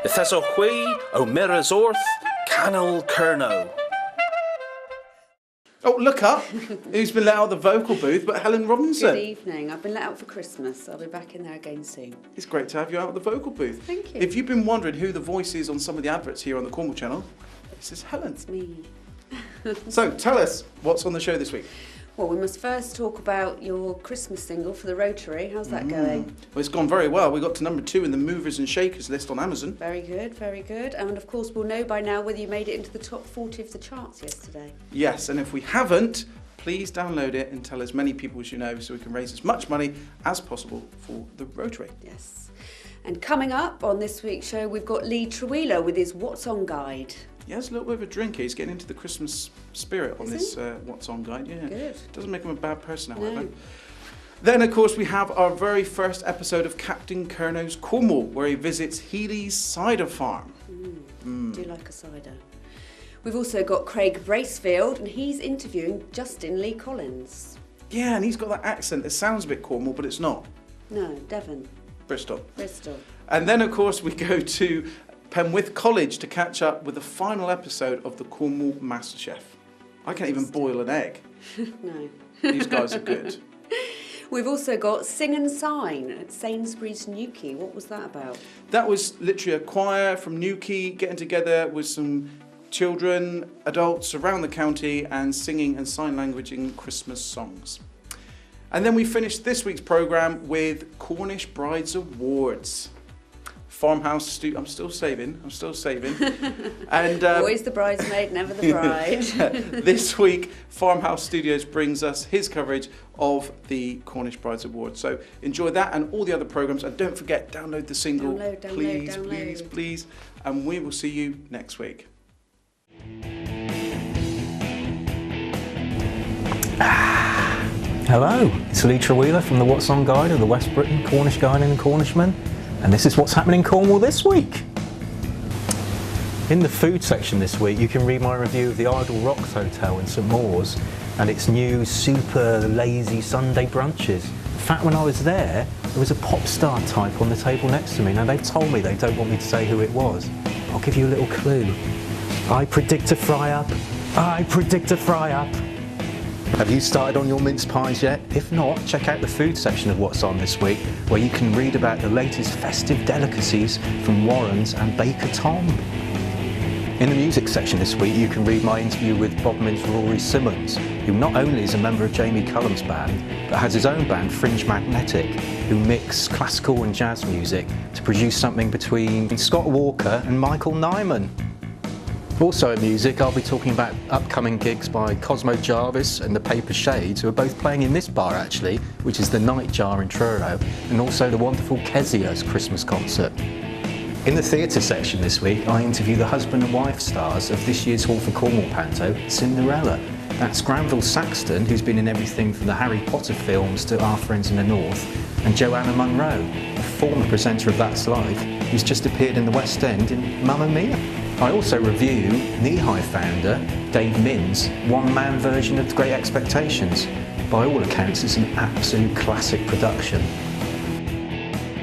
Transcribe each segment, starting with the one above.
Ifes o Hui, o Miras Orth, Canal Kerno. Oh, look up. Who's been let out of the vocal booth but Helen Robinson? Good evening. I've been let out for Christmas. I'll be back in there again soon. It's great to have you out of the vocal booth. Thank you. If you've been wondering who the voice is on some of the adverts here on the Cornwall channel, this is Helen. It's me. So, tell us, what's on the show this week? Well, we must first talk about your Christmas single for the Rotary. How's that going? Well, it's gone very well. We got to number 2 in the Movers and Shakers list on Amazon. Very good, very good. And of course, we'll know by now whether you made it into the top 40 of the charts yesterday. Yes, and if we haven't, please download it and tell as many people as you know so we can raise as much money as possible for the Rotary. Yes. And coming up on this week's show, we've got Lee Trewheeler with his What's On guide. He has a little bit of a drink. He's getting into the Christmas spirit on this What's On guide. Yeah, good. Doesn't make him a bad person, No. however. Then, of course, we have our very first episode of Captain Kerno's Cornwall, where he visits Healy's cider farm. Do you like a cider? We've also got Craig Bracefield, and he's interviewing Justin Lee Collins. Yeah, and he's got that accent. It sounds a bit Cornwall, but it's not. No, Devon. Bristol. Bristol. And then, of course, we go to Penwith College to catch up with the final episode of the Cornwall MasterChef. I can't even boil an egg. No. These guys are good. We've also got Sing and Sign at Sainsbury's Newquay. What was that about? That was literally a choir from Newquay getting together with some children, adults around the county and singing and sign languaging Christmas songs. And then we finished this week's programme with Cornish Brides Awards. Farmhouse I'm still saving. And Always the bridesmaid, never the bride. this week, Farmhouse Studios brings us his coverage of the Cornish Brides Awards. So enjoy that and all the other programmes. And don't forget, download the single. Download. Please. And we will see you next week. Hello, it's Lee Trewheeler from the What's On Guide of the West Britain Cornish Guide and Cornishman, and this is what's happening in Cornwall this week. In the food section this week, you can read my review of the Idle Rocks Hotel in St Maurs and its new super lazy Sunday brunches. In fact, when I was there was a pop star type on the table next to me. Now, they've told me they don't want me to say who it was. I'll give you a little clue. I predict a fry up. Have you started on your mince pies yet? If not, check out the food section of What's On this week, where you can read about the latest festive delicacies from Warren's and Baker Tom. In the music section this week, you can read my interview with Bodmin's Rory Simmons, who not only is a member of Jamie Cullum's band, but has his own band, Fringe Magnetic, who mix classical and jazz music to produce something between Scott Walker and Michael Nyman. Also in music, I'll be talking about upcoming gigs by Cosmo Jarvis and the Paper Shades, who are both playing in this bar actually, which is the Nightjar in Truro, and also the wonderful Kezia's Christmas concert. In the theatre section this week, I interview the husband and wife stars of this year's Hall for Cornwall panto, Cinderella. That's Granville Saxton, who's been in everything from the Harry Potter films to Our Friends in the North, and Joanna Munro, a former presenter of That's Life, who's just appeared in the West End in Mamma Mia. I also review Knee-High founder Dave Minns' one-man version of The Great Expectations. By all accounts, it's an absolute classic production.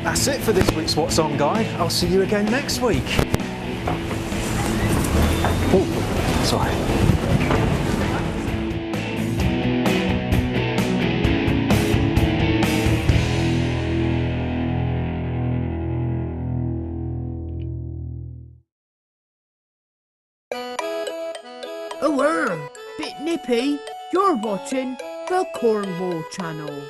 That's it for this week's What's On Guide. I'll see you again next week. Oh, sorry. Oh, bit nippy. You're watching the Cornwall channel.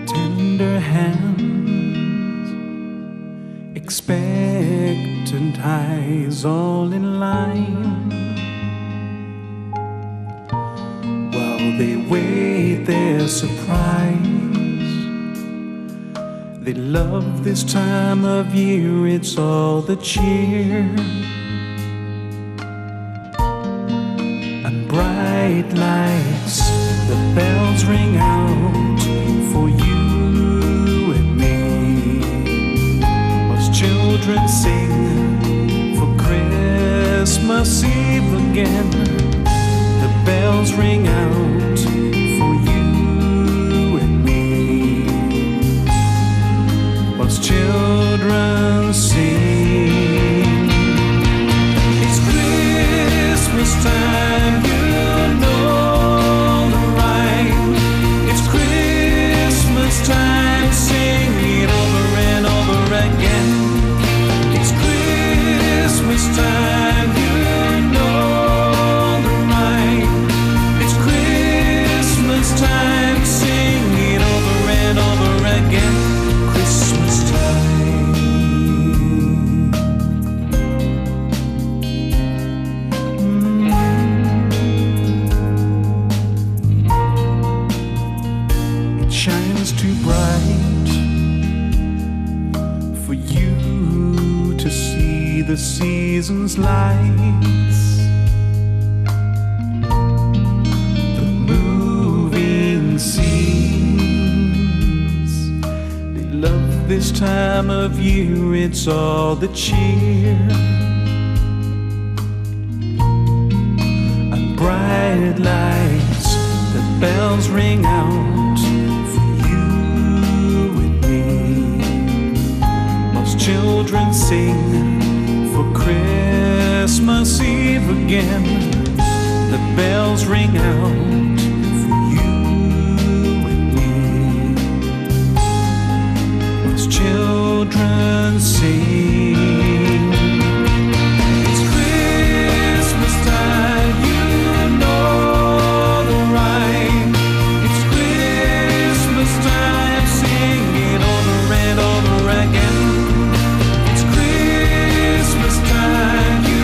Tender hands, expectant eyes, all in line. They wait their surprise. They love this time of year, it's all the cheer and bright lights. The bells ring out for you and me, as children sing Christmas Eve again, the bells ring out for you and me, whilst children sing. It's Christmas time, you know the rhyme. It's Christmas time, sing it over and over again. It's Christmas time, you know the rhyme. It's Christmas time, sing it over and over again. Christmas time. It shines too bright for you to see the season's lights. The moving scenes, they love this time of year, it's all the cheer. And bright lights, the bells ring out for you and me, whilst children sing for Christmas Eve again. The bells ring out for you and me, whilst children sing. It's Christmas time, you know the rhyme. It's Christmas time, sing it over and over again. It's Christmas time, you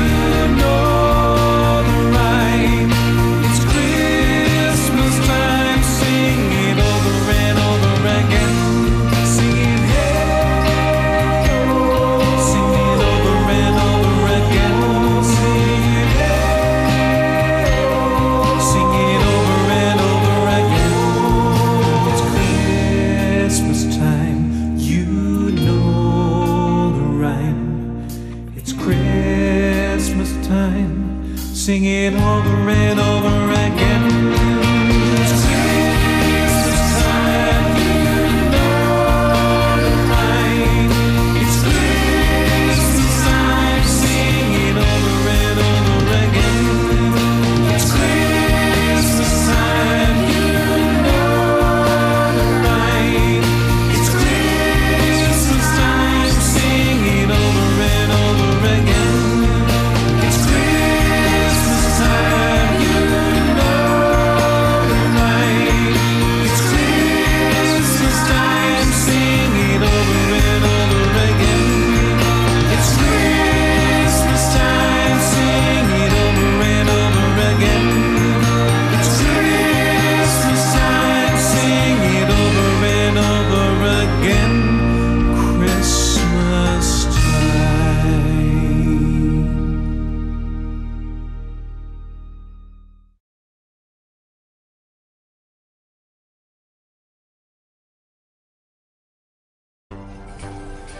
know the rhyme. It's Christmas time, sing it over and over again. Sing it, hey, sing it over and over again. Sing it, hey, sing it over and over again. It's Christmas time, you know the rhyme. It's Christmas time, sing it over and over again. It's Christmas time, you know the rhyme. It's Christmas time, sing it over and over again. It's Christmas time, you know the rhyme. It's Christmas time, sing it over and over again. It's Christmas time, you know the rhyme. It's Christmas time, sing it over and over again. It's Christmas time, sing it over and over again. It's Christmas time, sing it over and over again. Christmas time.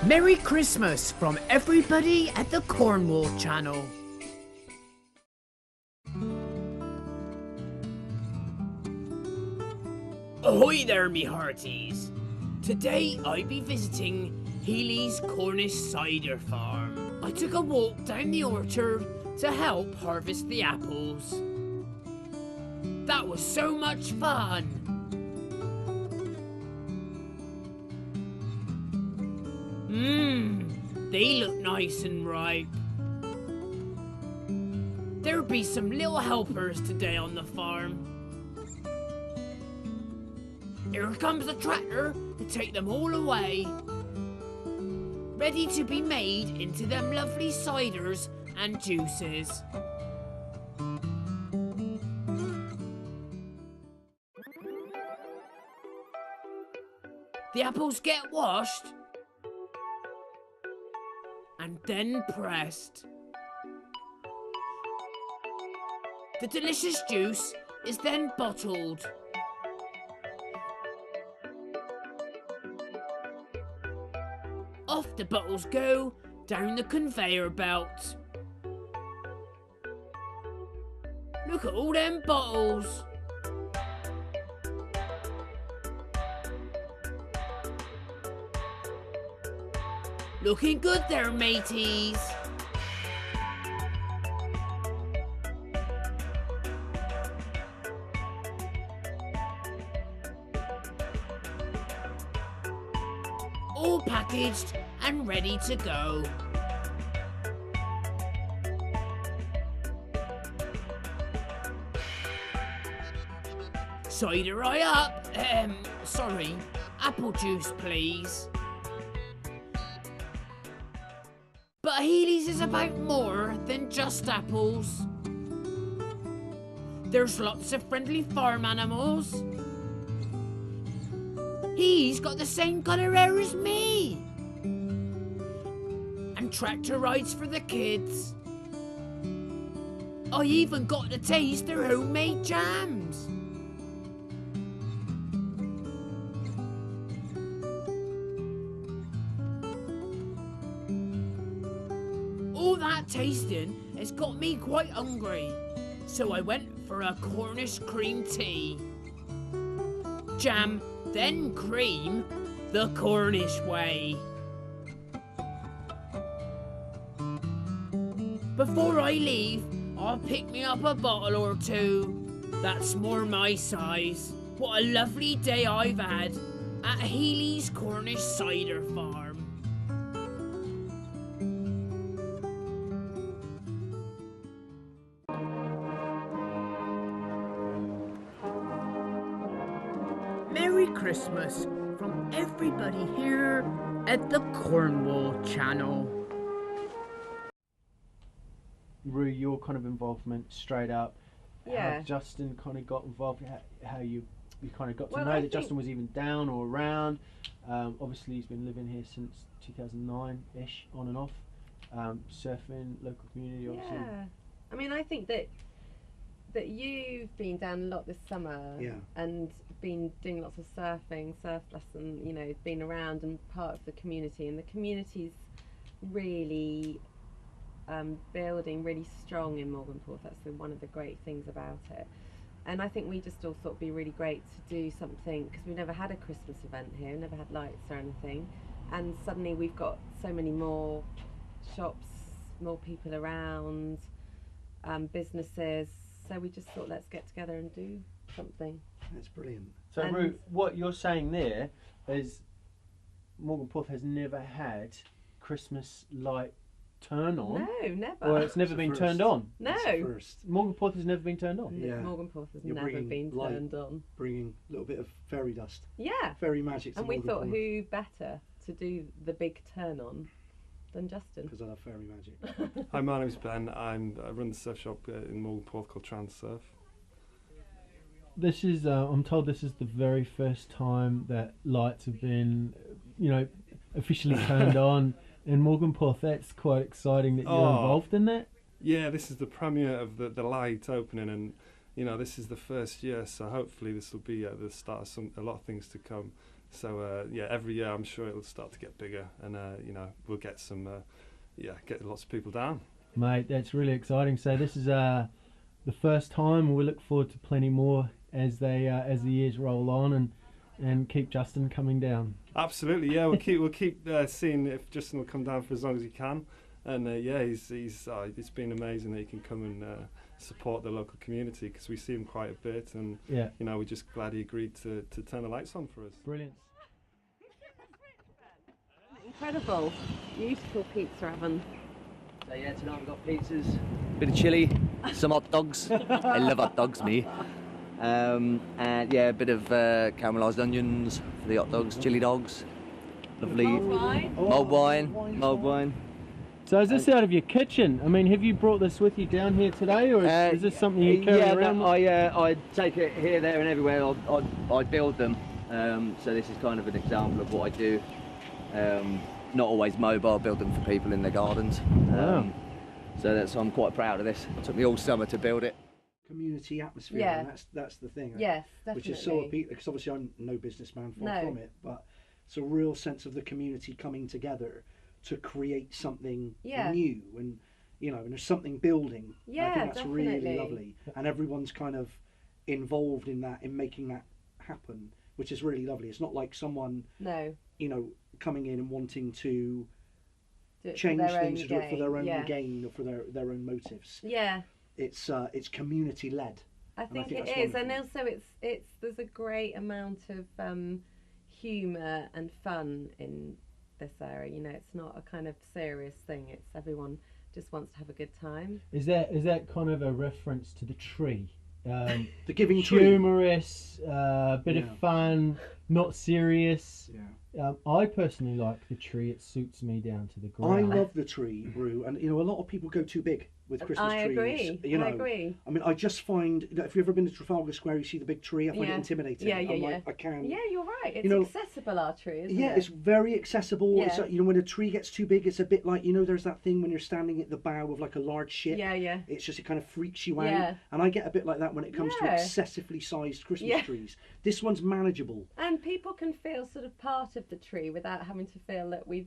Merry Christmas from everybody at the Cornwall channel. Ahoy there, me hearties! Today I be visiting Healy's Cornish cider farm. I took a walk down the orchard to help harvest the apples. That was so much fun! They look nice and ripe. There'll be some little helpers today on the farm. Here comes the tractor to take them all away, ready to be made into them lovely ciders and juices. The apples get washed and then pressed. The delicious juice is then bottled. Off the bottles go down the conveyor belt. Look at all them bottles. Looking good there, mateys. All packaged and ready to go. Cider eye up. Sorry, apple juice, please. But Healy's is about more than just apples. There's lots of friendly farm animals. He's got the same colour hair as me. And tractor rides for the kids. I even got to taste their homemade jams. All that tasting has got me quite hungry, so I went for a Cornish cream tea. Jam, then cream, the Cornish way. Before I leave, I'll pick me up a bottle or two. That's more my size. What a lovely day I've had at Healy's Cornish Cider Farm. Merry Christmas from everybody here at the Cornwall channel. Rue, your kind of involvement straight up. Yeah. How Justin kind of got involved, how you kind of got to Well, know I that think- Justin was even down or around. Obviously, he's been living here since 2009-ish, on and off. Surfing, local community, obviously. Yeah. I mean, I think that you've been down a lot this summer and been doing lots of surfing, surf lesson, you know, been around and part of the community, and the community's really building really strong in Morganporth. That's one of the great things about it. And I think we just all thought it'd be really great to do something, because we've never had a Christmas event here, never had lights or anything, and suddenly we've got so many more shops, more people around, businesses, so we just thought, let's get together and do something. That's brilliant. So, And- Rue, what you're saying there is Morganporth has never had Christmas light turn on. No, never. Or it's never It's a been first. turned on. No. It's a first. Morganporth has never been turned on. Yeah. Morganporth has You're never bringing been light. turned on. Bringing a little bit of fairy dust, Yeah. fairy magic to And we thought, Morganporth, who better to do the big turn on than Justin? because I love fairy magic. Hi, my name's Ben. I run the surf shop in Morganporth called Transsurf. This is, I'm told this is the very first time that lights have been, officially turned on in Morganporth. That's quite exciting that you're involved in that. Yeah, this is the premiere of the light opening, and this is the first year, so hopefully this will be the start of a lot of things to come. So every year I'm sure it'll start to get bigger, and we'll get some get lots of people down. Mate, that's really exciting. So this is the first time. We look forward to plenty more as the years roll on, and keep Justin coming down. Absolutely, yeah. We'll keep seeing if Justin will come down for as long as he can, and it's been amazing that he can come and support the local community, because we see him quite a bit, and we're just glad he agreed to turn the lights on for us. Brilliant. Incredible. Beautiful pizza oven. So yeah, tonight we've got pizzas, bit of chilli, some hot dogs. I love hot dogs, me. And yeah, a bit of caramelised onions for the hot dogs, chili dogs. Lovely. Mulled wine. So is this out of your kitchen? I mean, have you brought this with you down here today, or is this something you carry around? No, I take it here, there and everywhere. I build them. So this is kind of an example of what I do. Not always mobile, build them for people in their gardens. So I'm quite proud of this. It took me all summer to build it. Community atmosphere, Yeah. and that's the thing. Yes, definitely. Which is so appealing, because obviously I'm no businessman, far from it, but it's a real sense of the community coming together to create something new. And you know, and there's something building. Yeah, I think that's definitely. really lovely, and everyone's kind of involved in that, in making that happen, which is really lovely. It's not like someone, you know, coming in and wanting to change things to do it for their own gain or for their own motives. Yeah, it's community led. I think it is, and also it's there's a great amount of humour and fun in this area. You know, it's not a kind of serious thing. It's everyone just wants to have a good time. Is that kind of a reference to the tree? The giving tree. Humorous, bit of fun, not serious. I personally like the tree. It suits me down to the ground. I love the tree, Rue, and you know, a lot of people go too big with Christmas trees. Agree. You know, I agree. I mean, I just find that if you've ever been to Trafalgar Square, you see the big tree. I find it intimidating. Yeah. I can't. Yeah, you're right. It's accessible, our tree, isn't it? Yeah, it's very accessible. Yeah. It's you know, when a tree gets too big, it's a bit like, you know, there's that thing when you're standing at the bow of like a large ship. Yeah. It's just, it kind of freaks you out. Yeah. And I get a bit like that when it comes to excessively sized Christmas trees. This one's manageable. And people can feel sort of part of the tree without having to feel that we've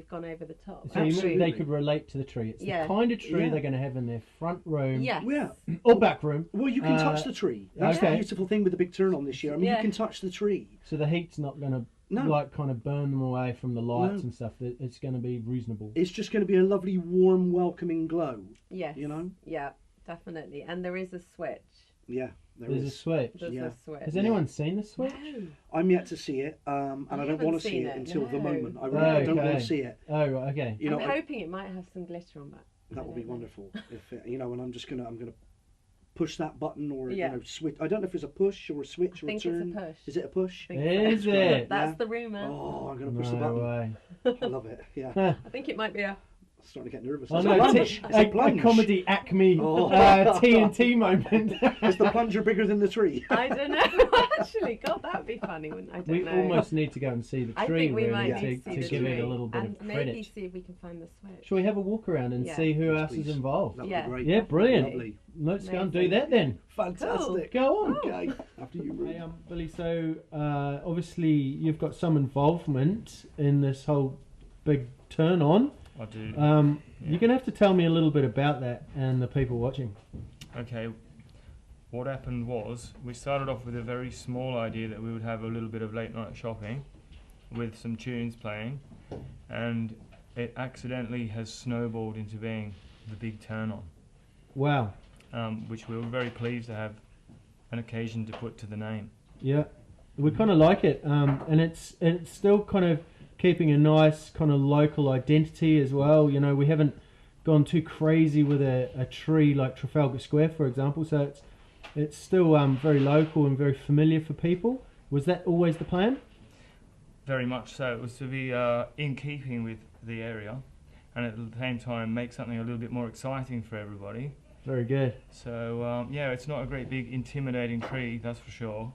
gone over the top. So they could relate to the tree. It's the kind of tree they're going to have in their front room. Yes. Yeah. Or back room. Well, you can touch the tree. That's the beautiful thing with the big turn on this year. I mean, you can touch the tree. So the heat's not going to like kind of burn them away from the lights and stuff. It's going to be reasonable. It's just going to be a lovely, warm, welcoming glow. Yes. You know? Yeah, definitely. And there is a switch. Yeah. There's a switch. There's a switch. Has anyone seen the switch? No. I'm yet to see it, and I don't want to see it until the moment. I really don't want to see it. Oh, right, okay. You know, I'm hoping it might have some glitter on that. That would be wonderful. If it, you know, and I'm gonna push that button or you know, switch. I don't know if it's a push or a switch or a turn. It's a push. Is it a push? Is it? That's the rumour. Oh, I'm gonna push the button. Way. I love it. Yeah. I think it might be a. Starting to get nervous. Oh, no, a comedy Acme TNT moment. Is the plunger bigger than the tree? I don't know. Actually, God, that would be funny, wouldn't I? We almost need to go and see the tree. I think we really, might need to give it a little bit of credit. Maybe see if we can find the switch. Shall we have a walk around and see who else is involved? That'd be great. Yeah, brilliant. Lovely. Let's go and do that then. Fantastic. Go on. Okay. After you, Ruth. Hey, Billy. So obviously you've got some involvement in this whole big turn on. I do. You're going to have to tell me a little bit about that and the people watching. Okay, what happened was we started off with a very small idea that we would have a little bit of late night shopping with some tunes playing, and it accidentally has snowballed into being the big turn on. Wow. Which we were very pleased to have an occasion to put to the name. Yeah, we kind of like it, and it's still kind of keeping a nice kind of local identity as well. You know, we haven't gone too crazy with a tree like Trafalgar Square, for example, so it's still very local and very familiar for people. Was that always the plan? Very much so. It was to be in keeping with the area, and at the same time make something a little bit more exciting for everybody. Very good. So yeah, it's not a great big intimidating tree, that's for sure.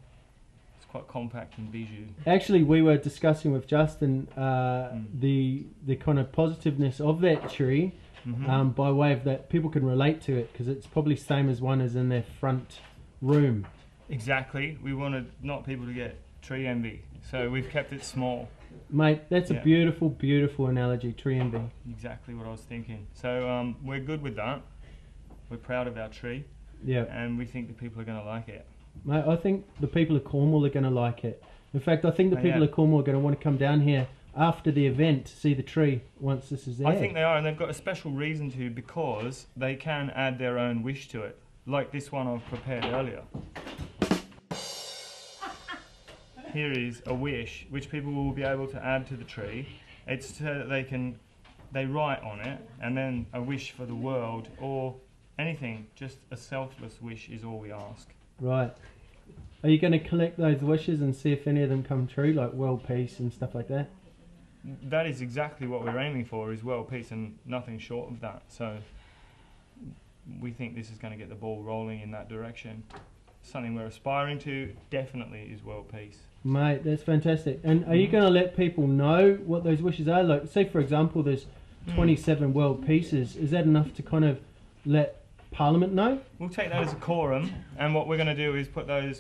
Quite compact and bijou. Actually, we were discussing with Justin the kind of positiveness of that tree, by way of that people can relate to it because it's probably same as one as in their front room. Exactly. We wanted not people to get tree envy, so we've kept it small. Mate, that's a beautiful, beautiful analogy, tree envy. Exactly what I was thinking. So we're good with that. We're proud of our tree. Yeah. And we think that people are going to like it. Mate, I think the people of Cornwall are going to like it. In fact, I think the people of Cornwall are going to want to come down here after the event to see the tree once this is there. I think they are, and they've got a special reason to, because they can add their own wish to it, like this one I've prepared earlier. Here is a wish which people will be able to add to the tree. It's so that they write on it, and then a wish for the world or anything. Just a selfless wish is all we ask. Right. Are you going to collect those wishes and see if any of them come true, like world peace and stuff like that? That is exactly what we're aiming for, is world peace, and nothing short of that. So we think this is going to get the ball rolling in that direction. Something we're aspiring to definitely is world peace. Mate, that's fantastic. And are you going to let people know what those wishes are? Like, say for example, there's 27 world peaces. Is that enough to kind of let Parliament know? We'll take that as a quorum, and what we're going to do is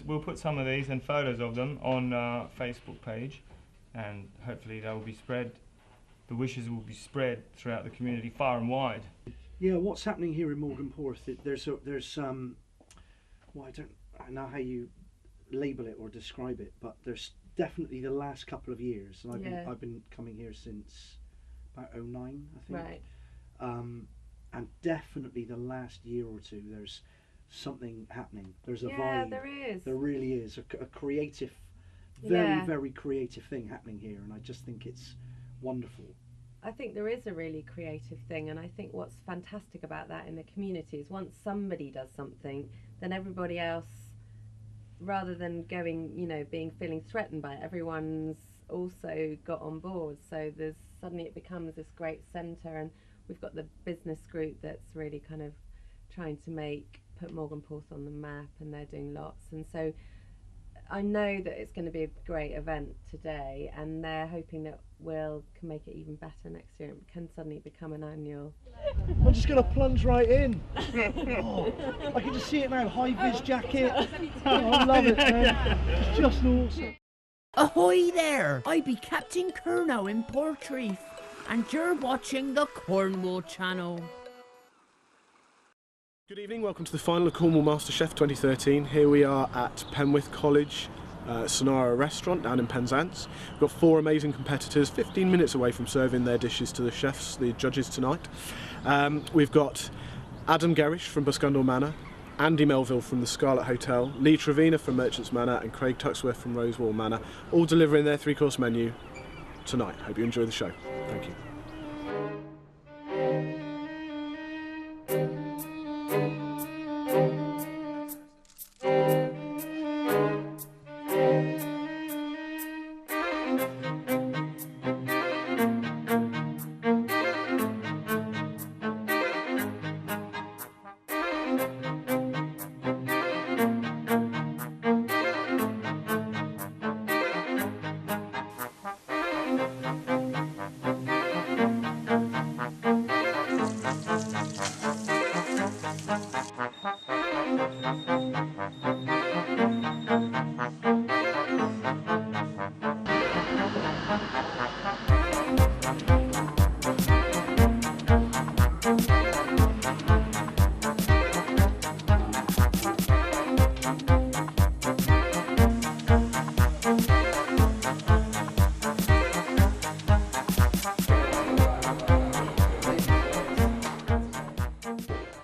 we'll put some of these and photos of them on our Facebook page, and hopefully they will be spread. The wishes will be spread throughout the community far and wide. Yeah, what's happening here in Morganporth? There's well, I don't know how you label it or describe it, but there's definitely the last couple of years, and I've been coming here since about 09, I think. Right. And definitely the last year or two, there's something happening. There's a vibe. Yeah, there is. There really is a creative, very creative thing happening here, and I just think it's wonderful. I think there is a really creative thing, and I think what's fantastic about that in the community is once somebody does something, then everybody else, rather than going, feeling threatened by it, everyone's also got on board. So suddenly it becomes this great centre, and we've got the business group that's really kind of trying to put Morganporth on the map, and they're doing lots. And so I know that it's going to be a great event today, and they're hoping that we'll can make it even better next year. It can suddenly become an annual. I'm just going to plunge right in. Oh, I can just see it now. High-vis jacket. Oh, I love it, man. It's just awesome. Ahoy there! I be Captain Curnow in Portreath, and you're watching the Cornwall channel. Good evening, welcome to the final of Cornwall MasterChef 2013. Here we are at Penwith College Sonara restaurant down in Penzance. We've got 4 amazing competitors, 15 minutes away from serving their dishes to the chefs, the judges tonight. We've got Adam Gerrish from Buscundle Manor, Andy Melville from the Scarlet Hotel, Lee Trevina from Merchants Manor, and Craig Tuxworth from Rosewall Manor, all delivering their 3-course menu tonight. Hope you enjoy the show. Thank you.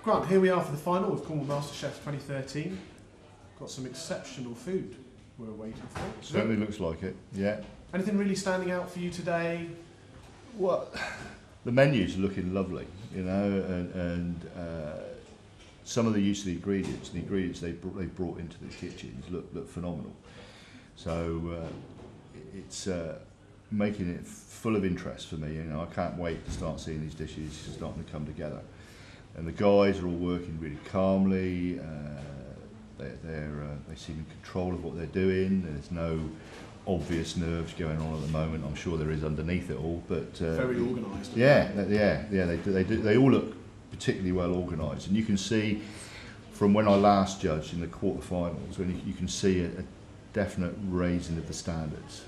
Grant, here we are for the final of Cornwall MasterChef 2013. Got some exceptional food we're waiting for. Certainly looks like it, yeah. Anything really standing out for you today? Well, the menu's looking lovely, and some of the use of the ingredients they brought into the kitchens look phenomenal. So it's making it full of interest for me. I can't wait to start seeing these dishes starting to come together. And the guys are all working really calmly. They seem in control of what they're doing. There's no obvious nerves going on at the moment. I'm sure there is underneath it all, but very organised. Yeah. They all look particularly well organised, and you can see from when I last judged in the quarterfinals, when you can see a definite raising of the standards,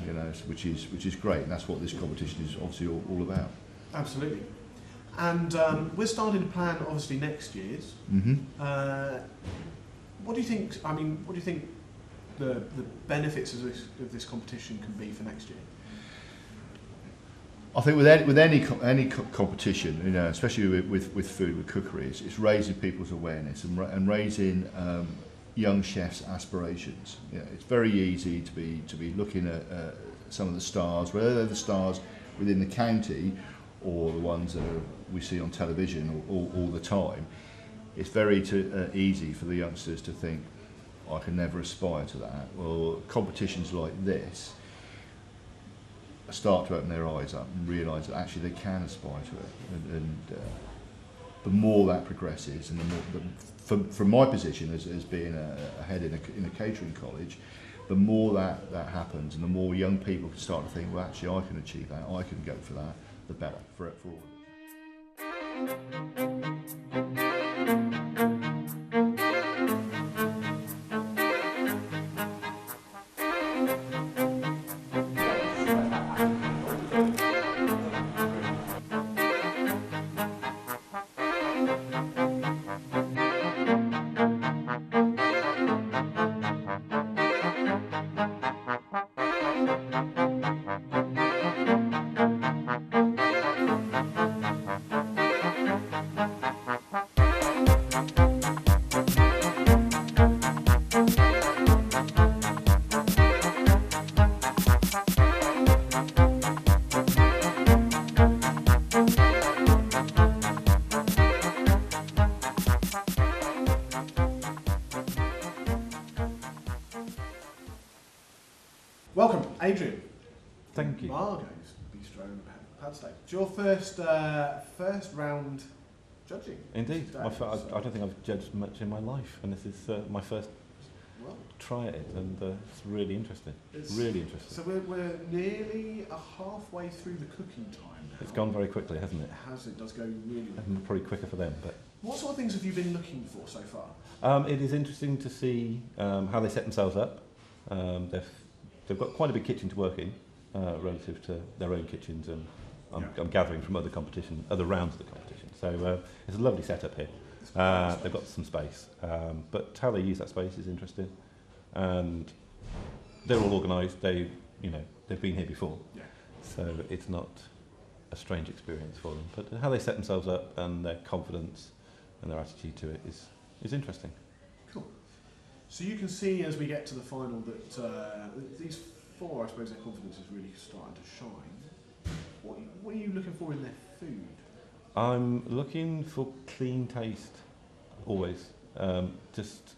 which is great, and that's what this competition is obviously all about. Absolutely. And we're starting to plan, obviously, next year's. Mm-hmm. What do you think? What do you think the benefits of this competition can be for next year? I think with any competition, especially with food, with cookery, it's raising people's awareness and raising young chefs' aspirations. It's very easy to be looking at some of the stars, whether they're the stars within the county or the ones that we see on television all the time. It's very easy for the youngsters to think, I can never aspire to that. Well, competitions like this start to open their eyes up and realise that actually they can aspire to it. And the more that progresses, and the more, from my position as being a head in a catering college, the more that happens, and the more young people can start to think, well, actually I can achieve that, I can go for that, the better for all of us. Welcome, Adrian. Thank you. Margot's Bistro and Padsteak. It's your first round judging. Indeed. today. I don't think I've judged much in my life, and this is my first try at it, and it's really interesting. Really interesting. So we're nearly halfway through the cooking time now. It's gone very quickly, hasn't it? It does go really well. And probably quicker for them, but. What sort of things have you been looking for so far? It is interesting to see how they set themselves up. They've got quite a big kitchen to work in relative to their own kitchens, and I'm gathering from other rounds of the competition. So it's a lovely setup here. They've got some space, but how they use that space is interesting, and they're all organised. They've been here before, so it's not a strange experience for them. But how they set themselves up and their confidence and their attitude to it is interesting. Cool. So you can see as we get to the final that these four, I suppose, their confidence is really starting to shine. What are you looking for in their food? I'm looking for clean taste, always. Just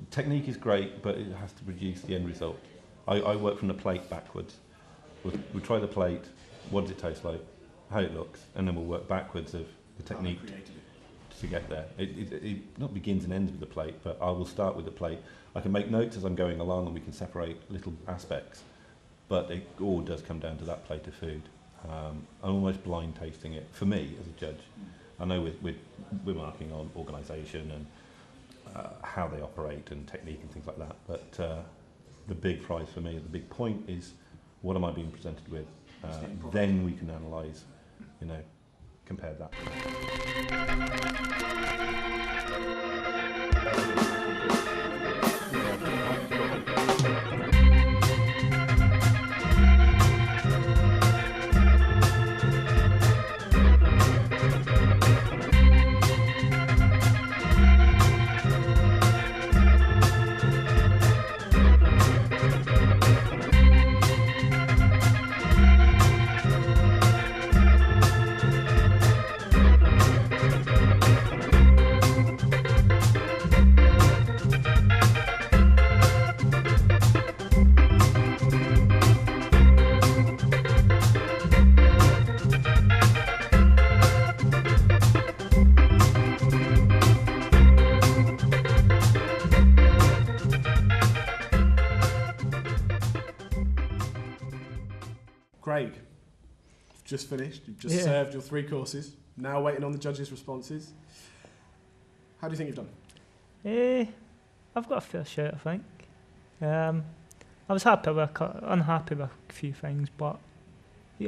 technique is great, but it has to produce the end result. I work from the plate backwards. We'll try the plate, what does it taste like, how it looks, and then we'll work backwards of the technique to get there. It not begins and ends with the plate, but I will start with the plate. I can make notes as I'm going along, and we can separate little aspects, but it all does come down to that plate of food. I'm almost blind tasting it, for me, as a judge. I know we're marking on organisation and how they operate and technique and things like that, but the big prize for me, the big point is, what am I being presented with? Then we can analyse, compare that. Craig, you've just finished. You've just served your 3 courses. Now waiting on the judges' responses. How do you think you've done? I've got a fair share, I think. I was unhappy with a few things, but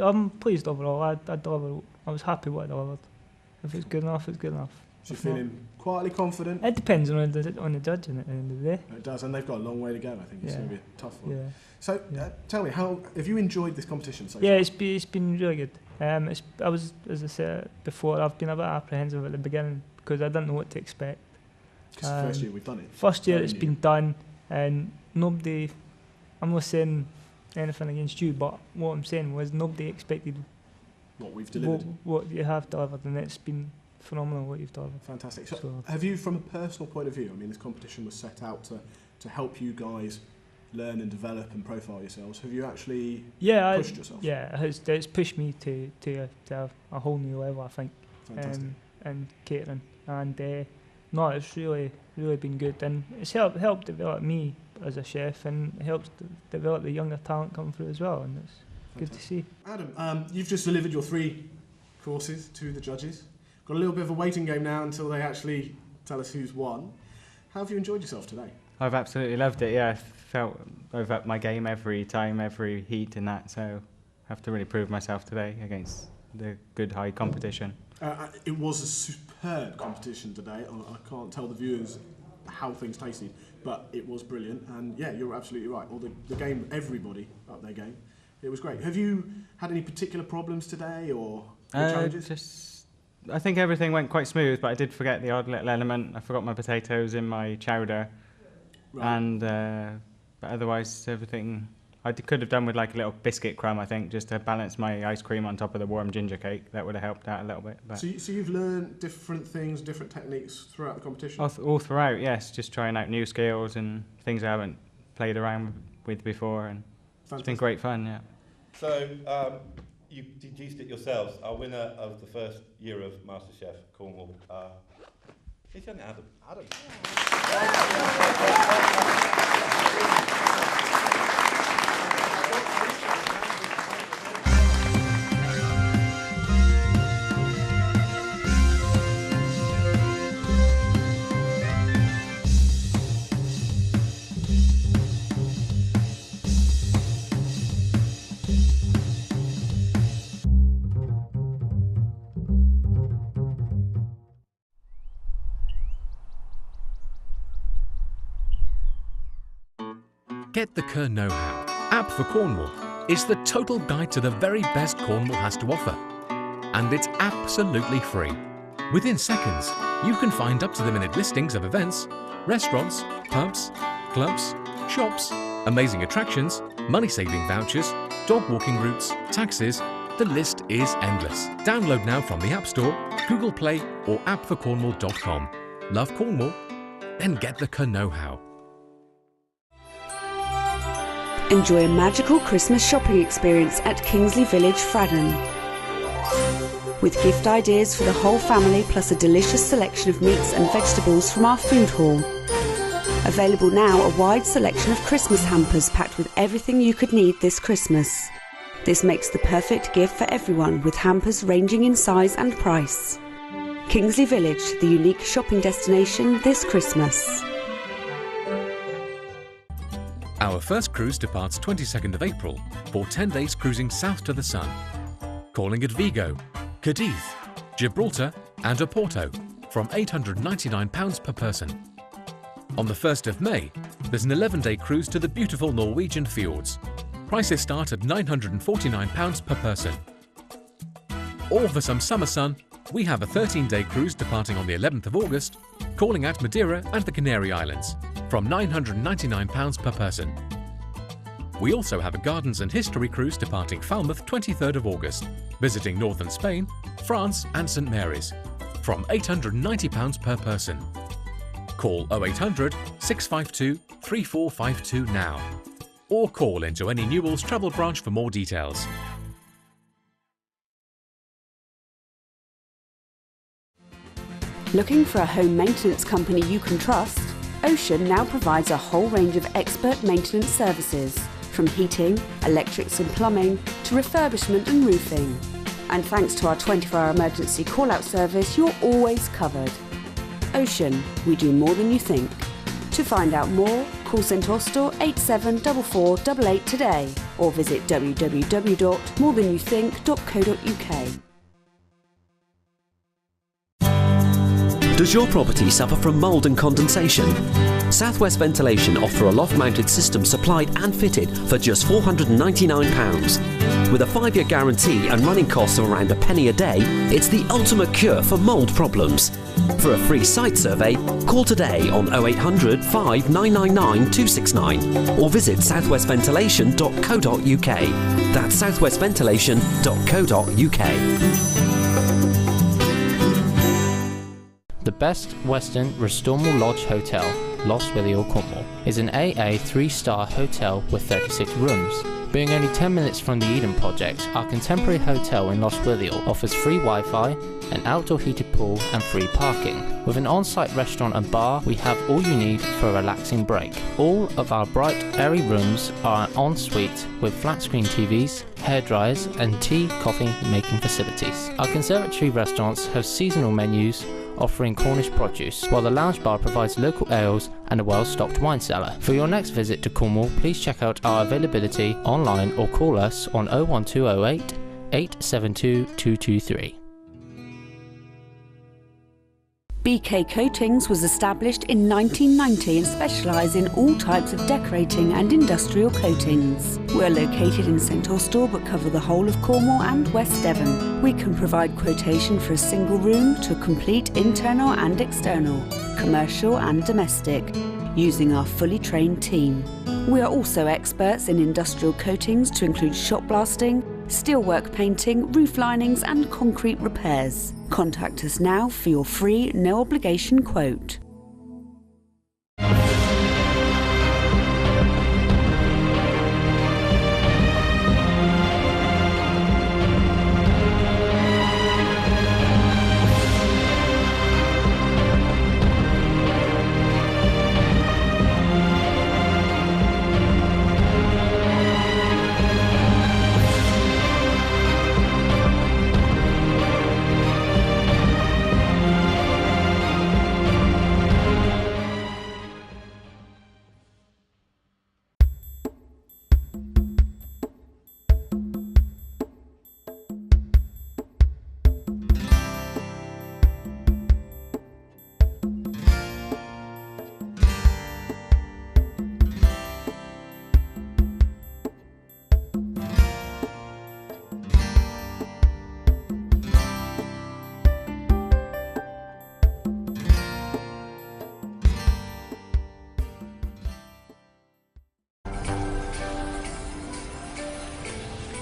I'm pleased overall. I was happy with what I delivered. If it's good enough, it's good enough. So you're feeling quietly confident? It depends on the judge at the end of the day. It does, and they've got a long way to go. I think it's going to be a tough one. Yeah. So tell me, how have you enjoyed this competition so far? Yeah, it's been really good. I was, as I said before, I've been a bit apprehensive at the beginning because I didn't know what to expect. It's the first year we've done it. First year it's been done, and nobody. I'm not saying anything against you, but what I'm saying was nobody expected what we've delivered. What you have delivered, and it's been phenomenal what you've delivered. Fantastic. So have you, from a personal point of view, I mean, this competition was set out to help you guys learn and develop and profile yourselves. Have you actually pushed yourself? Yeah, it's pushed me to have a whole new level, I think. Fantastic. And catering, and no, it's really been good, and it's helped develop me as a chef, and it helps develop the younger talent coming through as well, and it's good to see. Adam, you've just delivered your 3 courses to the judges. Got a little bit of a waiting game now until they actually tell us who's won. How have you enjoyed yourself today? I've absolutely loved it, yeah. I felt I've upped my game every time, every heat and that, so I have to really prove myself today against the good high competition. It was a superb competition today. I can't tell the viewers how things tasted, but it was brilliant, and yeah, you're absolutely right. All the game, everybody upped their game. It was great. Have you had any particular problems today or challenges? I think everything went quite smooth, but I did forget the odd little element. I forgot my potatoes in my chowder, and but otherwise everything I could have done with like a little biscuit crumb, I think, just to balance my ice cream on top of the warm ginger cake. That would have helped out a little bit. But so you've learned different things, different techniques throughout the competition? All throughout, yes. Just trying out new skills and things I haven't played around with before. And It's been great fun, yeah. So, you deduced it yourselves. Our winner of the first year of MasterChef Cornwall is young Adam. Adam. Get the Kerr Know-How app for Cornwall is the total guide to the very best Cornwall has to offer. And it's absolutely free. Within seconds, you can find up-to-the-minute listings of events, restaurants, pubs, clubs, shops, amazing attractions, money-saving vouchers, dog walking routes, taxis. The list is endless. Download now from the App Store, Google Play or appforcornwall.com. Love Cornwall? Then get the Kerr Know-How. Enjoy a magical Christmas shopping experience at Kingsley Village, Fradden. With gift ideas for the whole family plus a delicious selection of meats and vegetables from our food hall. Available now a wide selection of Christmas hampers packed with everything you could need this Christmas. This makes the perfect gift for everyone with hampers ranging in size and price. Kingsley Village, the unique shopping destination this Christmas. Our first cruise departs 22nd of April for 10 days cruising south to the sun. Calling at Vigo, Cadiz, Gibraltar and Oporto from £899 per person. On the 1st of May, there's an 11-day cruise to the beautiful Norwegian fjords. Prices start at £949 per person. Or for some summer sun, we have a 13-day cruise departing on the 11th of August, calling at Madeira and the Canary Islands from £999 per person. We also have a Gardens and History cruise departing Falmouth 23rd of August, visiting northern Spain, France and St Mary's from £890 per person. Call 0800 652 3452 now or call into any Newell's travel branch for more details. Looking for a home maintenance company you can trust? Ocean now provides a whole range of expert maintenance services, from heating, electrics and plumbing, to refurbishment and roofing. And thanks to our 24-hour emergency call-out service, you're always covered. Ocean, we do more than you think. To find out more, call Centaur Store 874488 today or visit www.morethanyoutthink.co.uk. Does your property suffer from mould and condensation? Southwest Ventilation offer a loft-mounted system supplied and fitted for just £499. With a 5-year guarantee and running costs of around £0.01 a day, it's the ultimate cure for mould problems. For a free site survey, call today on 0800 5999 269 or visit southwestventilation.co.uk. That's southwestventilation.co.uk. The Best Western Restormal Lodge Hotel, Lostwithiel, Cornwall, is an AA 3-star hotel with 36 rooms. Being only 10 minutes from the Eden Project, our contemporary hotel in Lostwithiel offers free Wi-Fi, an outdoor heated pool and free parking. With an on-site restaurant and bar, we have all you need for a relaxing break. All of our bright, airy rooms are an ensuite with flat-screen TVs, hairdryers and tea, coffee making facilities. Our conservatory restaurants have seasonal menus offering Cornish produce, while the lounge bar provides local ales and a well-stocked wine cellar. For your next visit to Cornwall, please check out our availability online or call us on 01208 872 223. BK Coatings was established in 1990 and specialise in all types of decorating and industrial coatings. We're located in Centaur Store but cover the whole of Cornwall and West Devon. We can provide quotation for a single room to complete internal and external, commercial and domestic, using our fully trained team. We are also experts in industrial coatings to include shot blasting, steelwork painting, roof linings and concrete repairs. Contact us now for your free, no obligation quote.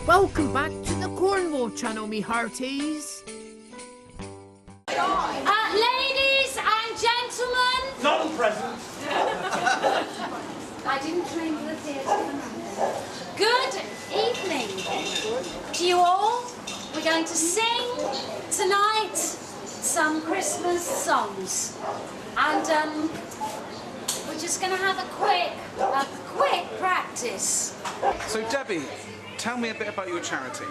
Welcome back to the Cornwall channel, me hearties. Ladies and gentlemen. Not present. I didn't train for the theatre. Good evening to you all. We're going to sing tonight some Christmas songs, and we're just going to have a quick practice. So Debbie, tell me a bit about your charity.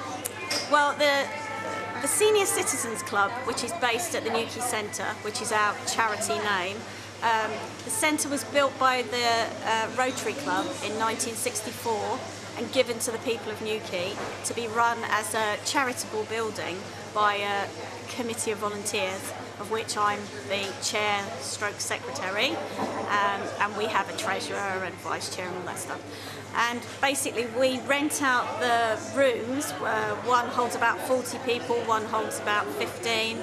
Well, the Senior Citizens Club, which is based at the Newquay Centre, which is our charity name, the centre was built by the Rotary Club in 1964 and given to the people of Newquay to be run as a charitable building by a committee of volunteers, of which I'm the chair stroke secretary, and we have a treasurer and vice chair and all that stuff. And basically we rent out the rooms. One holds about 40 people, one holds about 15.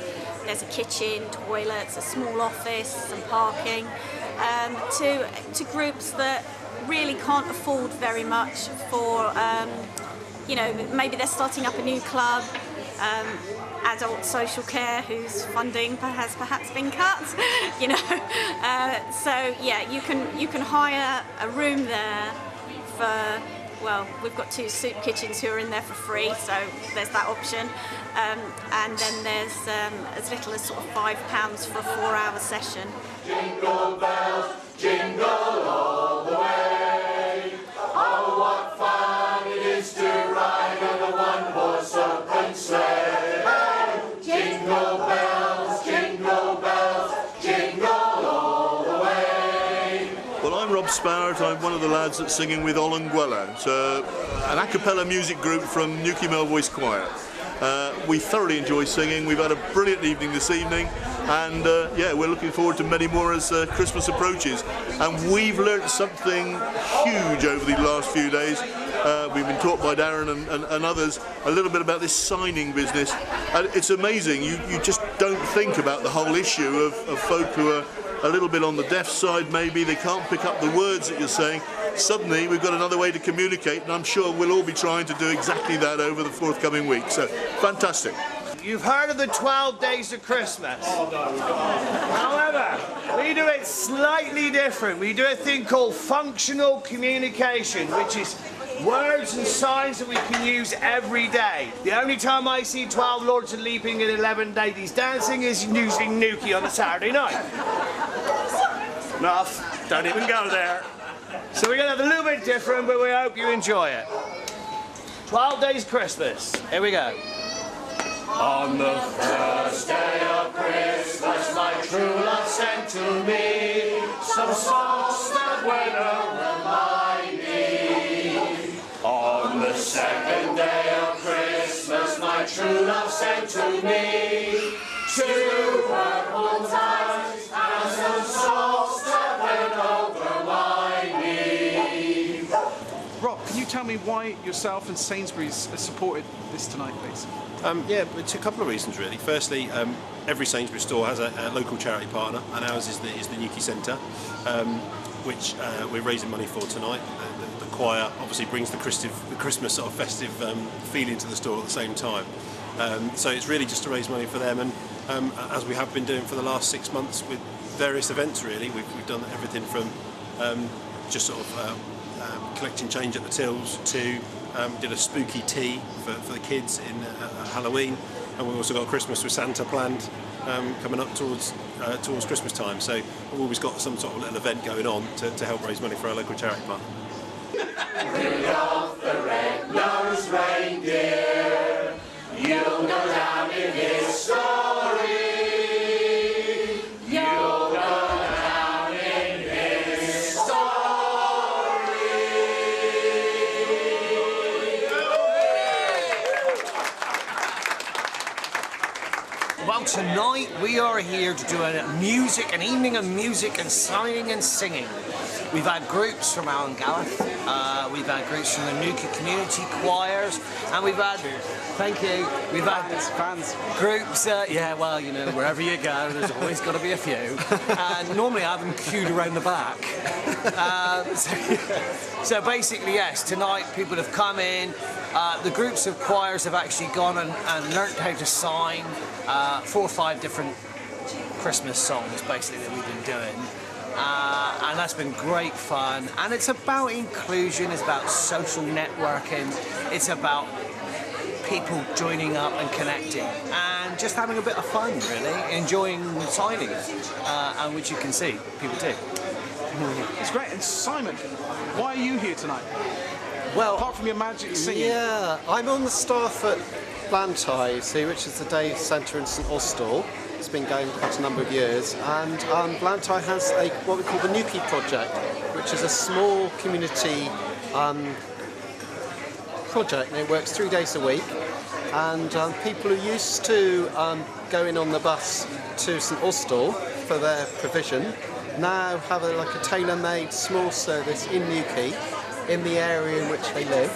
There's a kitchen, toilets, a small office, some parking, to groups that really can't afford very much for, you know, maybe they're starting up a new club, adult social care whose funding has perhaps been cut, you know. So yeah, you can hire a room there for, well, we've got 2 soup kitchens who are in there for free, so there's that option. And then there's as little as sort of £5 for a 4-hour session. Jingle bells, jingle all the way. Oh, what fun it is to ride on a one-horse open sleigh. Hey! Jingle bells, jingle bells, jingle all the way. Well, I'm Rob Sparrett. I'm one of the lads that's singing with Ollangwella. It's an a cappella music group from Newquay Male Voice Choir. We thoroughly enjoy singing. We've had a brilliant evening this evening, and yeah, we're looking forward to many more as Christmas approaches. And we've learnt something huge over the last few days. We've been taught by Darren and others a little bit about this signing business. And it's amazing. You just don't think about the whole issue of folk who are a little bit on the deaf side, maybe they can't pick up the words that you're saying. Suddenly we've got another way to communicate, and I'm sure we'll all be trying to do exactly that over the forthcoming week. So fantastic. You've heard of the 12 days of Christmas. However, we do it slightly different. We do a thing called functional communication, which is words and signs that we can use every day. The only time I see 12 lords a leaping and 11 ladies dancing is using Newquay on a Saturday night. Enough, don't even go there. So we're going to have a little bit different, but we hope you enjoy it. 12 days Christmas. Here we go. On the first day of Christmas, my true love sent to me some songs that were remind me. On the second day of Christmas, my true love sent to me 2 purple ties and some songs that went over my knee. Rob, can you tell me why yourself and Sainsbury's has supported this tonight, please? Yeah, it's a couple of reasons really. Firstly, every Sainsbury's store has a local charity partner, and ours is the Newquay Centre, which we're raising money for tonight. The choir obviously brings the Christmas sort of festive feeling to the store at the same time. So it's really just to raise money for them, and as we have been doing for the last 6 months with various events really. We've done everything from just sort of collecting change at the tills to did a spooky tea for the kids in Halloween, and we've also got Christmas with Santa planned coming up towards Christmas time. So we've always got some sort of little event going on to help raise money for our local charity partner. Rudolph the red-nosed reindeer, you'll go down in history. You'll go down in history. Well, tonight we are here to do an evening of music and signing and singing. We've had groups from Allengareth, we've had groups from the Newquay community choirs, and we've had, thank you, we've had fans. Groups, yeah, well, you know, wherever you go, there's always got to be a few. And normally I have them queued around the back. So basically, yes, tonight people have come in. The groups of choirs have actually gone and learnt how to sign 4 or 5 different Christmas songs, basically, that we've been doing. And that's been great fun. And it's about inclusion, it's about social networking, it's about people joining up and connecting and just having a bit of fun, really, enjoying signing, and which you can see people do. It's great. And Simon, why are you here tonight? Well, apart from your magic singing. Yeah, I'm on the staff at Blantyre, which is the day centre in St Austell. It's been going for quite a number of years, and Blantyre has what we call the Newquay Project, which is a small community project, and it works 3 days a week. And people who used to go in on the bus to St Austell for their provision now have a tailor-made small service in Newquay, in the area in which they live.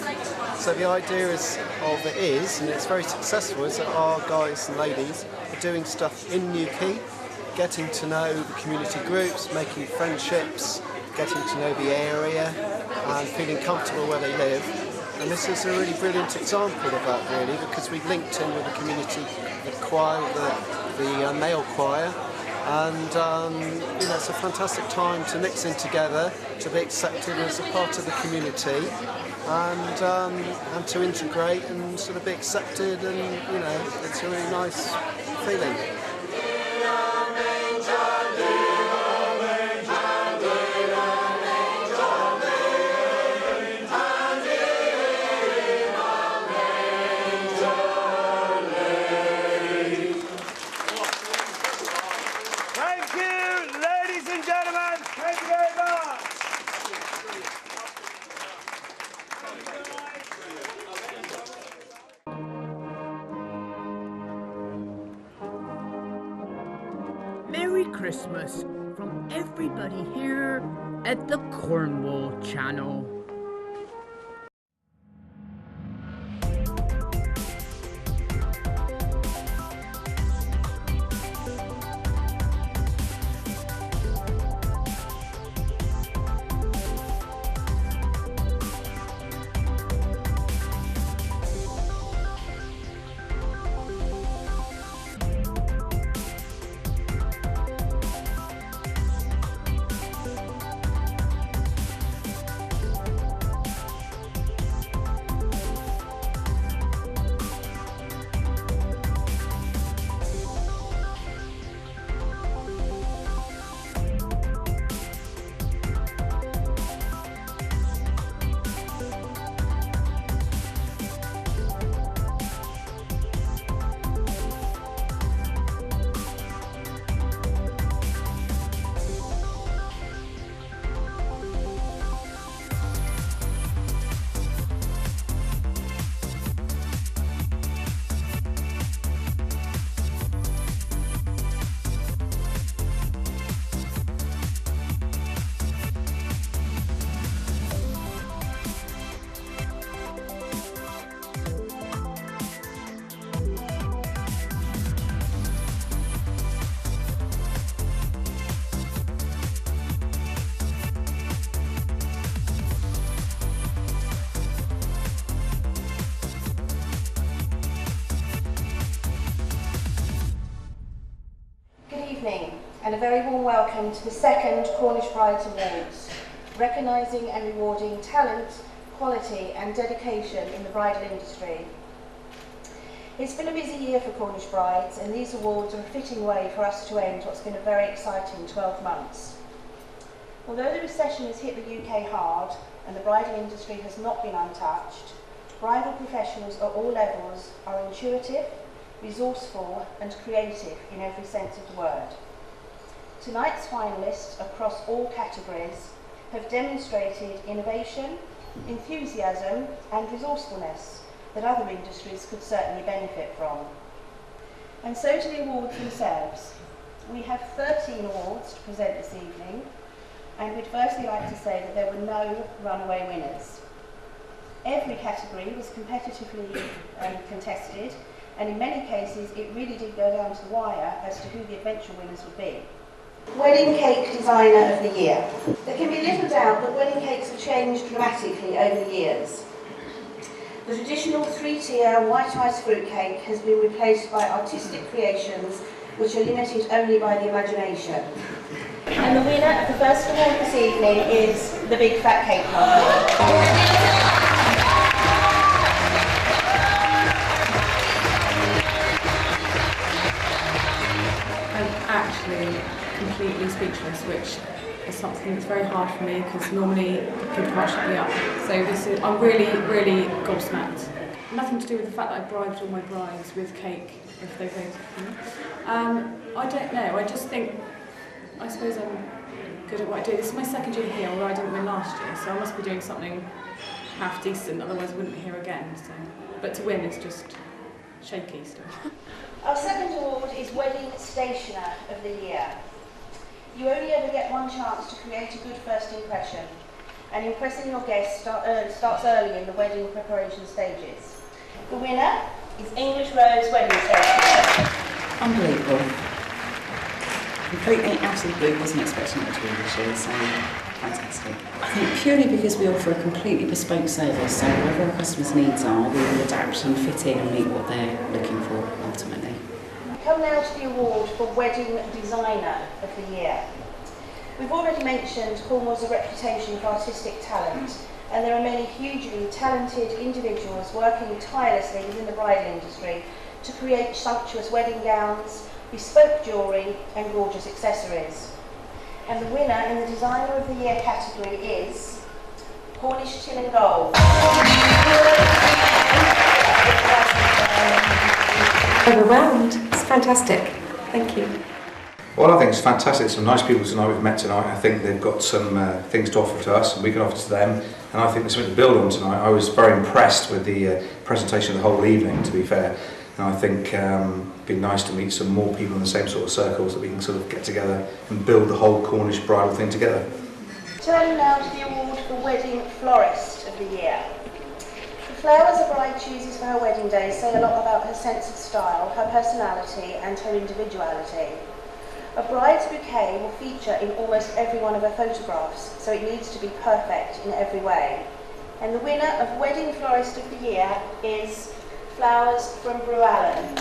So the idea of it is, and it's very successful, is that our guys and ladies are doing stuff in Newquay, getting to know the community groups, making friendships, getting to know the area, and feeling comfortable where they live. And this is a really brilliant example of that, really, because we've linked in with the community, the choir, the male choir, and it's a fantastic time to mix in together, to be accepted as a part of the community, and to integrate and sort of be accepted, and it's a really nice feeling. Merry Christmas from everybody here at the Cornwall channel. And a very warm welcome to the second Cornish Brides Awards, recognising and rewarding talent, quality and dedication in the bridal industry. It's been a busy year for Cornish Brides, and these awards are a fitting way for us to end what's been a very exciting 12 months. Although the recession has hit the UK hard and the bridal industry has not been untouched, bridal professionals at all levels are intuitive, resourceful and creative in every sense of the word. Tonight's finalists across all categories have demonstrated innovation, enthusiasm and resourcefulness that other industries could certainly benefit from. And so to the awards themselves. We have 13 awards to present this evening, and we'd firstly like to say that there were no runaway winners. Every category was competitively contested, and in many cases it really did go down to the wire as to who the eventual winners would be. Wedding Cake Designer of the Year. There can be little doubt that wedding cakes have changed dramatically over the years. The traditional three-tier white ice fruit cake has been replaced by artistic creations which are limited only by the imagination. And the winner of the first award this evening is the Big Fat Cake Company. Actually completely speechless, which is something that's very hard for me because normally people can't shut me up. So I'm really gobsmacked. Nothing to do with the fact that I bribed all my brides with cake if they voted for me. I don't know, I suppose I'm good at what I do. This is my second year here, although I didn't win last year, so I must be doing something half decent, otherwise I wouldn't be here again. So. But to win is just shaky still. Our second award is Wedding Stationer of the Year. You only ever get one chance to create a good first impression, and impressing your guests starts early in the wedding preparation stages. The winner is English Rose Wedding Stationer. Unbelievable. Completely out of the blue, wasn't expecting it to win this year, so fantastic. I think purely because we offer a completely bespoke service, so whatever our customers' needs are, we will adapt and fit in and meet what they're looking for ultimately. Come now to the award for Wedding Designer of the Year. We've already mentioned Cornwall's reputation for artistic talent, and there are many hugely talented individuals working tirelessly within the bridal industry to create sumptuous wedding gowns, bespoke jewellery and gorgeous accessories. And the winner in the Designer of the Year category is Cornish Till and Gold. Overwhelmed. It's fantastic. Thank you. Well, I think it's fantastic. Some nice people tonight we've met tonight. I think they've got some things to offer to us and we can offer to them. And I think there's something to build on tonight. I was very impressed with the presentation of the whole evening, to be fair. And I think it'd be nice to meet some more people in the same sort of circles that we can sort of get together and build the whole Cornish bridal thing together. Turning now to the award for Wedding Florist of the Year. The flowers a bride chooses for her wedding day say a lot about her sense of style, her personality and her individuality. A bride's bouquet will feature in almost every one of her photographs, so it needs to be perfect in every way. And the winner of Wedding Florist of the Year is Flowers from Bruallen.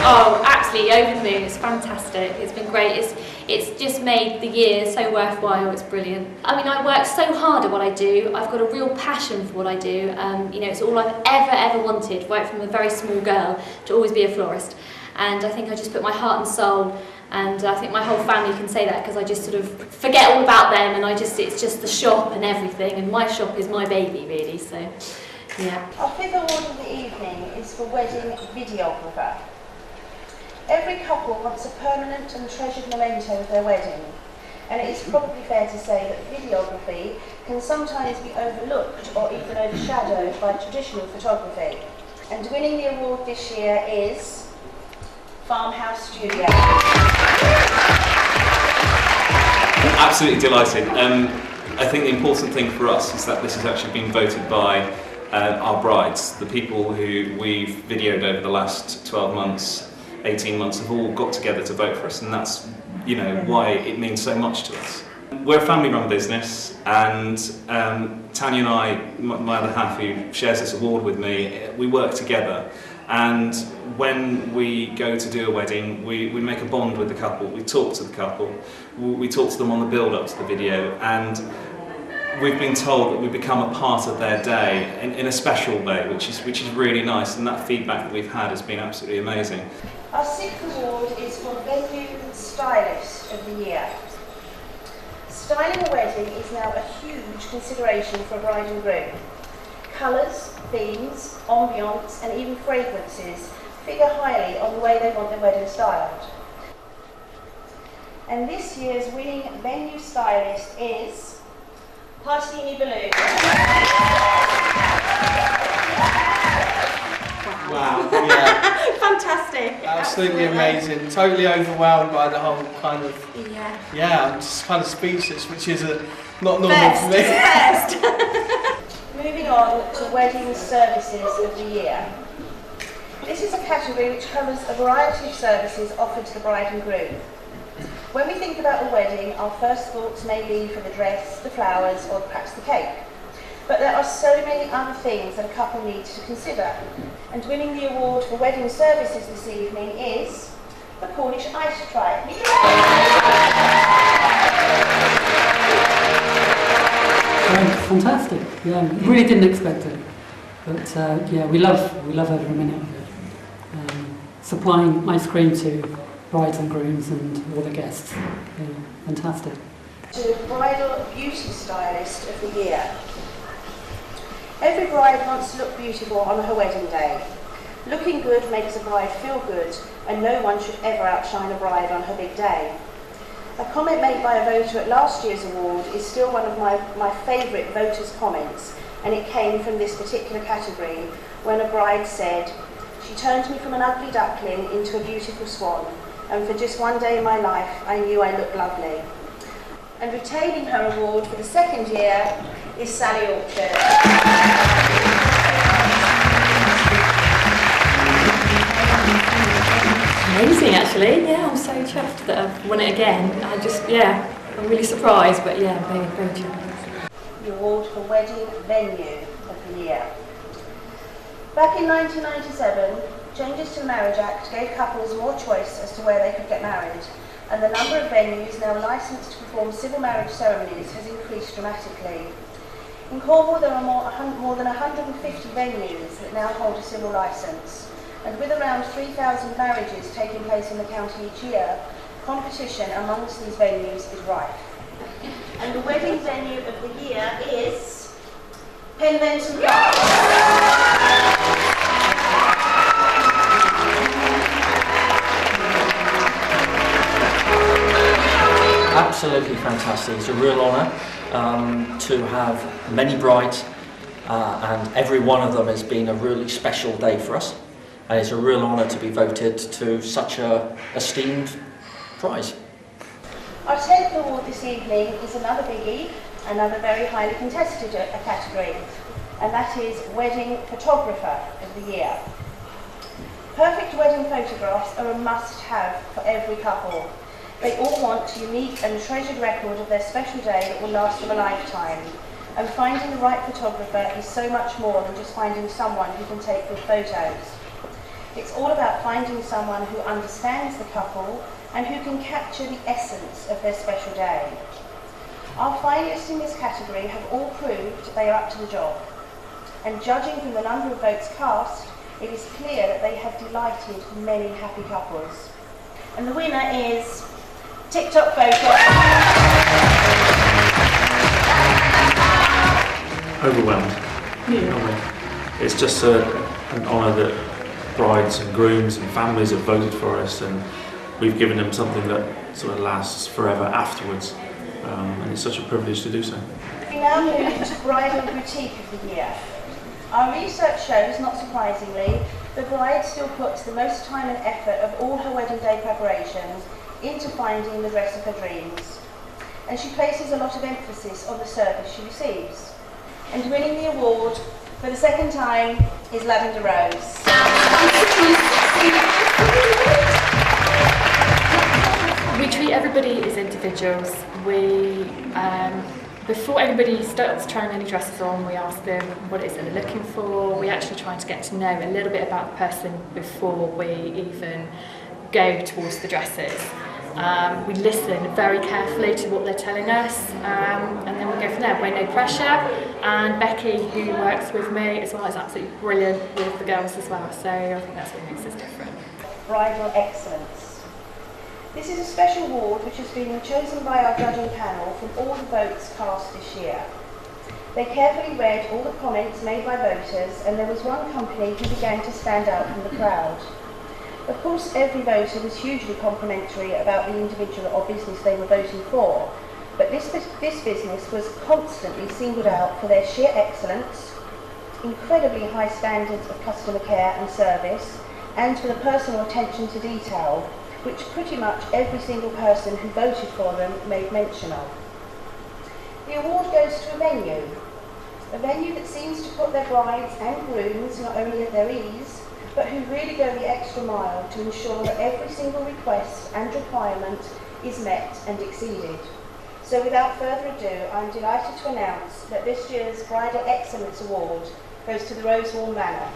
Oh, absolutely over the moon. It's fantastic. It's been great. It's just made the year so worthwhile. It's brilliant. I mean, I work so hard at what I do. I've got a real passion for what I do. You know, it's all I've ever wanted, right from a very small girl to always be a florist. And I think I just put my heart and soul, and I think my whole family can say that because I just sort of forget all about them, and it's just the shop and everything, and my shop is my baby really, so yeah. Our fifth award of the evening is for Wedding Videographer. Every couple wants a permanent and treasured memento of their wedding, and it is probably fair to say that videography can sometimes be overlooked or even overshadowed by traditional photography. And winning the award this year is Farmhouse Studio. Absolutely delighted. I think the important thing for us is that this has actually been voted by our brides. The people who we've videoed over the last 12 months, 18 months have all got together to vote for us, and that's, you know, why it means so much to us. We're a family-run business, and Tanya and I, my other half who shares this award with me, we work together. And when we go to do a wedding, we make a bond with the couple, we talk to the couple, we talk to them on the build-up to the video, and we've been told that we become a part of their day in a special way, which is really nice, and that feedback that we've had has been absolutely amazing. Our sixth award is for Venue Stylist of the Year. Styling a wedding is now a huge consideration for a bride and groom. Colours, themes, ambience and even fragrances figure highly on the way they want their wedding styled. And this year's winning venue stylist is Partini balloon. Wow, yeah. Fantastic. Absolutely amazing. Totally overwhelmed by the whole kind of... Yeah. I'm just kind of speechless, which is not normal for me. Moving on to wedding services of the year. This is a category which covers a variety of services offered to the bride and groom. When we think about the wedding, our first thoughts may be for the dress, the flowers, or perhaps the cake. But there are so many other things that a couple needs to consider. And winning the award for wedding services this evening is the Cornish Ice Tribe. Fantastic. Yeah, really didn't expect it. But yeah, we love every minute of it. Supplying ice cream to brides and grooms and all the guests. Yeah, fantastic. To Bridal Beauty Stylist of the Year. Every bride wants to look beautiful on her wedding day. Looking good makes a bride feel good, and no one should ever outshine a bride on her big day. A comment made by a voter at last year's award is still one of my favourite voters' comments, and it came from this particular category when a bride said, "She turned me from an ugly duckling into a beautiful swan, and for just one day in my life I knew I looked lovely." And retaining her award for the second year is Sally Orchard. Amazing, actually. Yeah, I'm so chuffed that I've won it again. I'm really surprised, but yeah, very chuffed. The award for Wedding Venue of the Year. Back in 1997, changes to the Marriage Act gave couples more choice as to where they could get married, and the number of venues now licensed to perform civil marriage ceremonies has increased dramatically. In Cornwall, there are more than 150 venues that now hold a civil licence, and with around 3,000 marriages taking place in the county each year, competition amongst these venues is rife. And the wedding venue of the year is Penventon Park. Absolutely fantastic. It's a real honour to have many brides, and every one of them has been a really special day for us, and it's a real honour to be voted to such a esteemed prize. Our 10th award this evening is another biggie, another very highly contested category, and that is Wedding Photographer of the Year. Perfect wedding photographs are a must-have for every couple. They all want a unique and treasured record of their special day that will last them a lifetime. And finding the right photographer is so much more than just finding someone who can take good photos. It's all about finding someone who understands the couple and who can capture the essence of their special day. Our finalists in this category have all proved they are up to the job. And judging from the number of votes cast, it is clear that they have delighted many happy couples. And the winner is TikTok photo. Overwhelmed. Yeah. It's just an honour that brides and grooms and families have voted for us, and we've given them something that sort of lasts forever afterwards, and it's such a privilege to do so. We now move to Bridal Boutique of the Year. Our research shows, not surprisingly, the bride still puts the most time and effort of all her wedding day preparations into finding the dress of her dreams. And she places a lot of emphasis on the service she receives. And winning the award for the second time is Lavender Rose. We treat everybody as individuals. Before anybody starts trying any dresses on, we ask them what it is that they're looking for. We actually try to get to know a little bit about the person before we even go towards the dresses. We listen very carefully to what they're telling us, and then we go from there. We're no pressure, and Becky, who works with me as well, is absolutely brilliant with the girls as well, so I think that's what makes us different. Bridal Excellence. This is a special award which has been chosen by our judging panel from all the votes cast this year. They carefully read all the comments made by voters, and there was one company who began to stand out from the crowd. Of course, every voter was hugely complimentary about the individual or business they were voting for, But this business was constantly singled out for their sheer excellence, incredibly high standards of customer care and service, and for the personal attention to detail, which pretty much every single person who voted for them made mention of. The award goes to a venue that seems to put their brides and grooms not only at their ease, but who really go the extra mile to ensure that every single request and requirement is met and exceeded. So without further ado, I'm delighted to announce that this year's Bridal Excellence Award goes to the Rosewall Manor.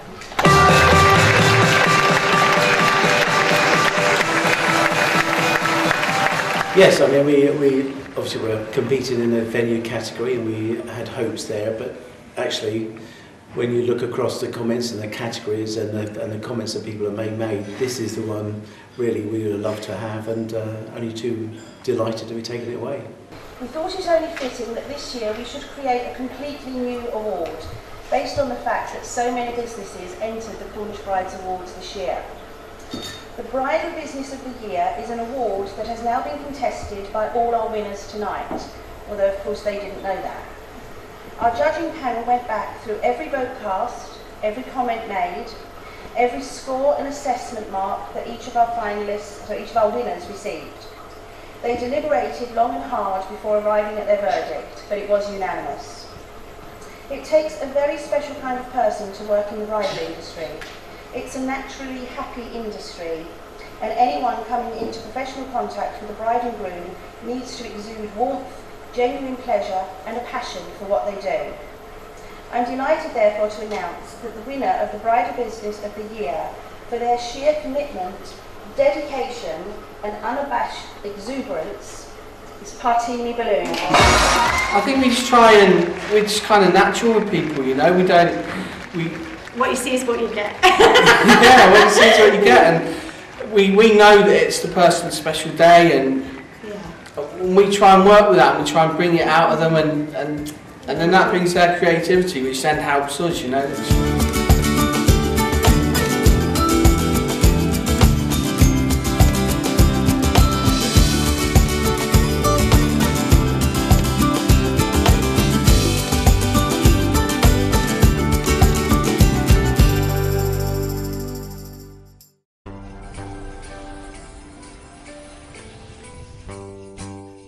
Yes, I mean, we obviously were competing in the venue category and we had hopes there, but actually when you look across the comments and the categories and the comments that people have made, this is the one really we would have loved to have, and only too delighted to be taking it away. We thought it only fitting that this year we should create a completely new award, based on the fact that so many businesses entered the Cornish Brides Awards this year. The Bridal Business of the Year is an award that has now been contested by all our winners tonight, although of course they didn't know that. Our judging panel went back through every vote cast, every comment made, every score and assessment mark that each of our finalists, so each of our winners received. They deliberated long and hard before arriving at their verdict, but it was unanimous. It takes a very special kind of person to work in the bridal industry. It's a naturally happy industry, and anyone coming into professional contact with the bride and groom needs to exude warmth, genuine pleasure, and a passion for what they do. I'm delighted, therefore, to announce that the winner of the Bridal Business of the Year, for their sheer commitment, dedication, and unabashed exuberance, is Partini Balloon. I think we just we're just kind of natural with people, you know. What you see is what you get. Yeah, what you see is what you get, and we know that it's the person's special day, and we try and work with that, and we try and bring it out of them, and then that brings their creativity, which then helps us, you know.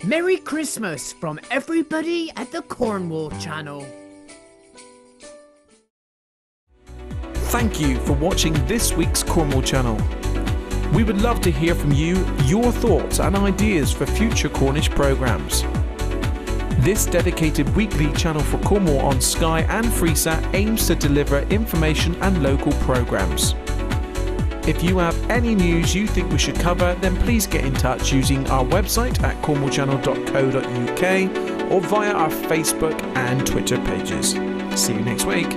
Merry Christmas from everybody at the Cornwall channel. Thank you for watching this week's Cornwall channel. We would love to hear from you, your thoughts and ideas for future Cornish programmes. This dedicated weekly channel for Cornwall on Sky and Freesat aims to deliver information and local programmes. If you have any news you think we should cover, then please get in touch using our website at cornwallchannel.co.uk or via our Facebook and Twitter pages. See you next week.